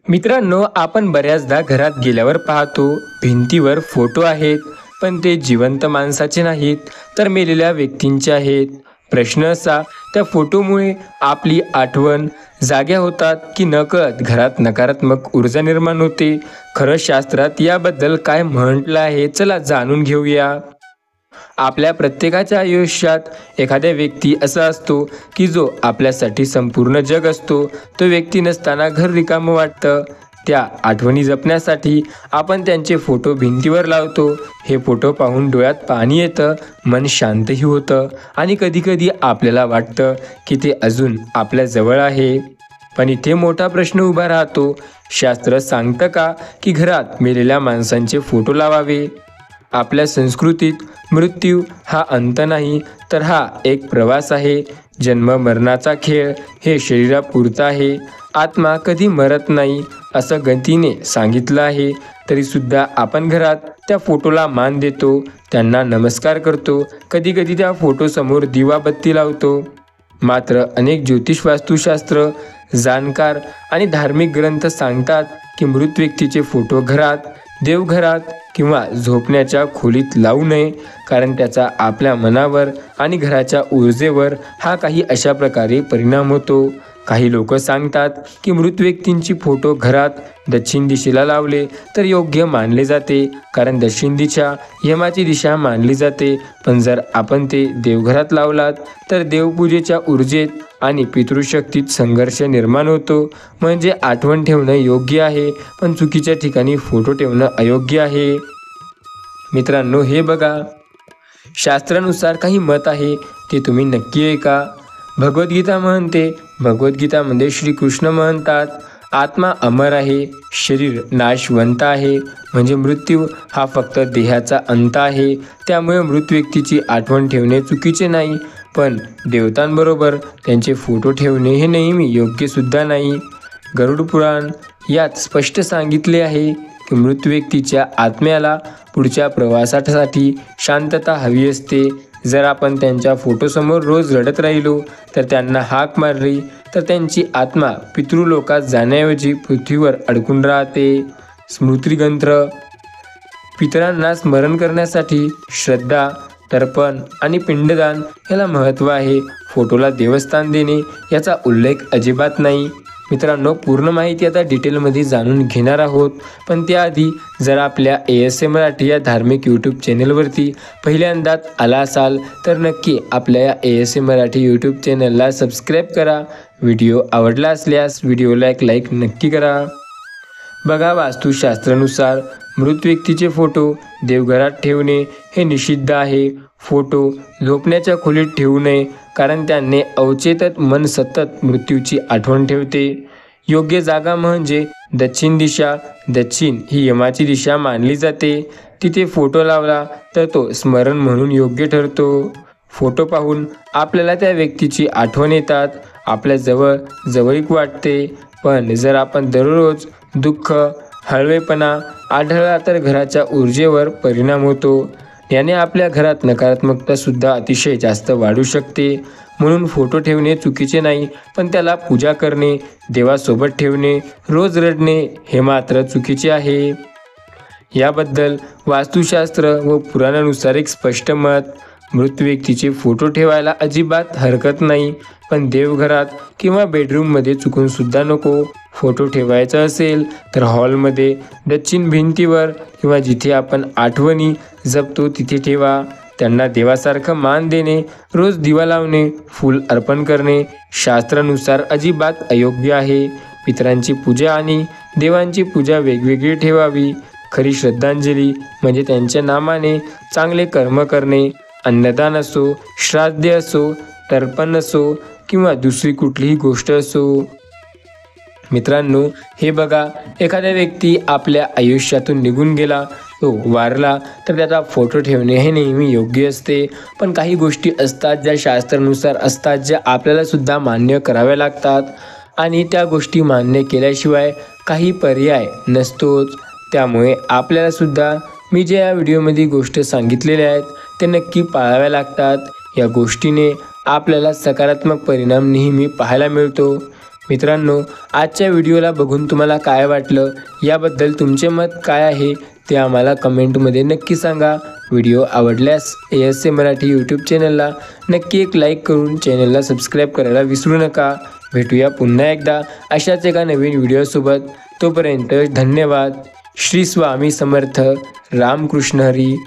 मित्रांनो, आपण बऱ्याचदा घरात गेल्यावर पाहतो भिंतीवर फोटो आहेत, पण ते जिवंत माणसाचे नाहीत, तर मेलेल्या व्यक्तींचे आहेत. प्रश्न असा, त्या फोटोमुळे आपली आठवण जाग्या होतात की नकळत घरात नकारात्मक ऊर्जा निर्माण होते? खरं शास्त्रात याबद्दल काय म्हटलं आहे, चला जाणून घेऊया. आपल्या प्रत्येकाच्या आयुष्यात एखादा व्यक्ती असा असतो की जो आपल्यासाठी संपूर्ण जग असतो. तो व्यक्ती नसताना घर रिकामं वाटतं. त्या आठवणी जपण्यासाठी आपण त्यांचे फोटो भिंतीवर लावतो. हे फोटो पाहून डोळ्यात पाणी येतं, मन शांतही होतं आणि कधीकधी आपल्याला वाटतं की ते अजून आपल्या जवळ आहे. पण इथे मोठा प्रश्न उभा राहतो. शास्त्र सांगतं का की घरात मेलेल्या माणसांचे फोटो लावावे? आपल्या संस्कृतीत मृत्यू हा अंत नाही, तर हा एक प्रवास आहे. जन्म मरणाचा खेळ हे शरीरापुरता आहे. आत्मा कधी मरत नाही असं गतीने सांगितलं आहे. तरीसुद्धा आपण घरात त्या फोटोला मान देतो, त्यांना नमस्कार करतो, कधीकधी त्या फोटोसमोर दिवाबत्ती लावतो. मात्र अनेक ज्योतिष, वास्तुशास्त्र जाणकार आणि धार्मिक ग्रंथ सांगतात की मृत व्यक्तीचे फोटो घरात, देवघरात किंवा झोपण्याच्या खोलीत लावू नये, कारण त्याचा आपल्या मनावर आणि घराच्या ऊर्जेवर हा काही अशा प्रकारे परिणाम होतो. काही लोक सांगतात की मृत व्यक्तींची फोटो घरात दक्षिण दिशेला लावले तर योग्य मानले जाते, कारण दक्षिण दिशा यमाची दिशा मानली जाते. पण जर आपण ते देवघरात लावलात तर देवपूजेच्या ऊर्जेत आणि पितृशक्तीत संघर्ष निर्माण होतो. म्हणजे आठवण ठेवणं योग्य आहे, पण चुकीच्या ठिकाणी फोटो ठेवणं अयोग्य आहे. मित्रांनो, हे बघा, शास्त्रानुसार काही मत आहे, ते तुम्ही नक्की ऐका. भगवद्गीता म्हणते, भगवद्गीतामध्ये श्रीकृष्ण म्हणतात, आत्मा अमर आहे, शरीर नाशवंत आहे. म्हणजे मृत्यू हा फक्त देहाचा अंत आहे. त्यामुळे मृत व्यक्तीची आठवण ठेवणे चुकीचे नाही, पण देवतांबरोबर त्यांचे फोटो ठेवणे हे नेहमी योग्यसुद्धा नाही. गरुड पुराण यात स्पष्ट सांगितले आहे की मृत व्यक्तीच्या आत्म्याला पुढच्या प्रवासासाठी शांतता हवी असते. जर आपण त्यांच्या फोटोसमोर रोज रडत राहिलो, तर त्यांना हाक मारली, तर त्यांची आत्मा पितृलोकात जाण्याऐवजी पृथ्वीवर अडकून राहते. स्मृतिग्रंथ पितरांना स्मरण करण्यासाठी श्रद्धा, तर्पण आणि पिंडदान याला महत्त्व आहे. फोटोला देवस्थान देणे याचा उल्लेख अजिबात नाही. मित्रांनो, पूर्ण माहिती आता डिटेलमध्ये जाणून घेणार आहोत, पण त्याआधी जर आपल्या ASA मराठी या धार्मिक यूट्यूब चॅनलवरती पहिल्यांदाच आला असाल तर नक्की आपल्या या ASA मराठी यूट्यूब चॅनलला सबस्क्राईब करा. व्हिडिओ आवडला असल्यास व्हिडिओला एक लाईक नक्की करा. बघा, वास्तुशास्त्रानुसार मृत व्यक्तीचे फोटो देवघरात ठेवणे हे निषिद्ध आहे. फोटो झोपण्याच्या खोलीत ठेवू नये, कारण त्याने अवचेतन मन सतत मृत्यूची आठवण ठेवते. योग्य जागा म्हणजे दक्षिण दिशा. दक्षिण ही यमाची दिशा मानली जाते. तिथे फोटो लावला तर तो स्मरण म्हणून योग्य ठरतो. फोटो पाहून आपल्याला त्या व्यक्तीची आठवण येतात, आपल्या जवळीक वाटते. पण जर आपण दररोज दुःख, हळवेपणा आढळला तर घराच्या ऊर्जेवर परिणाम होतो. याने आपल्या घरात नकारात्मकता सुद्धा अतिशय जास्त वाढू शकते. म्हणून फोटो ठेवणे चुकीचे नाही, पण त्याला पूजा करणे, देवासोबत ठेवणे, रोज रडणे हे मात्र चुकीचे आहे. याबद्दल वास्तुशास्त्र व पुराणानुसार एक स्पष्ट मत. मृत व्यक्तीचे फोटो ठेवायला अजिबात हरकत नाही, पण देवघरात किंवा बेडरूममध्ये चुकून सुद्धा नको. फोटो ठेवायचा असेल तर हॉलमध्ये, दक्षिण भिंतीवर किंवा जिथे आपण आठवणी जपतो तिथे ठेवा. त्यांना देवासारखं मान देणे, रोज दिवा लावणे, फूल अर्पण करणे शास्त्रानुसार अजिबात अयोग्य आहे. पितरांची पूजा आणि देवांची पूजा वेगवेगळी ठेवावी. खरी श्रद्धांजली म्हणजे त्यांच्या नामाने चांगले कर्म करणे. अन्नदान असो, श्राद्ध असो, तर्पण असो किंवा दुसरी कुठलीही गोष्ट असो. मित्रांनो, हे बघा, एखादा व्यक्ती आपल्या आयुष्यातून निघून गेला, तो वारला, तर त्याचा फोटो ठेवणे हे नेहमी योग्य असते. पण काही गोष्टी असतात ज्या शास्त्रानुसार असतात, ज्या आपल्याला सुद्धा मान्य कराव्या लागतात आणि त्या गोष्टी मान्य केल्याशिवाय काही पर्याय नसतोच. त्यामुळे आपल्याला सुद्धा मी ज्या या व्हिडिओमध्ये गोष्ट सांगितलेल्या आहेत ते नक्की पाळाव्या लागतात. या गोष्टीने आपल्याला सकारात्मक परिणाम नेहमी पाहायला मिळतो. मित्रांनो, आजच्या व्हिडिओला बघून तुम्हाला काय वाटलं, याबद्दल तुमचे मत काय आहे ते आम्हाला कमेंटमध्ये नक्की सांगा. व्हिडिओ आवडल्यास ASA मराठी यूट्यूब चॅनलला नक्की एक लाईक करून चॅनलला सबस्क्राईब करायला विसरू नका. भेटूया पुन्हा एकदा अशाच एका नवीन व्हिडिओसोबत. तोपर्यंत धन्यवाद. श्री स्वामी समर्थ. रामकृष्ण हरी.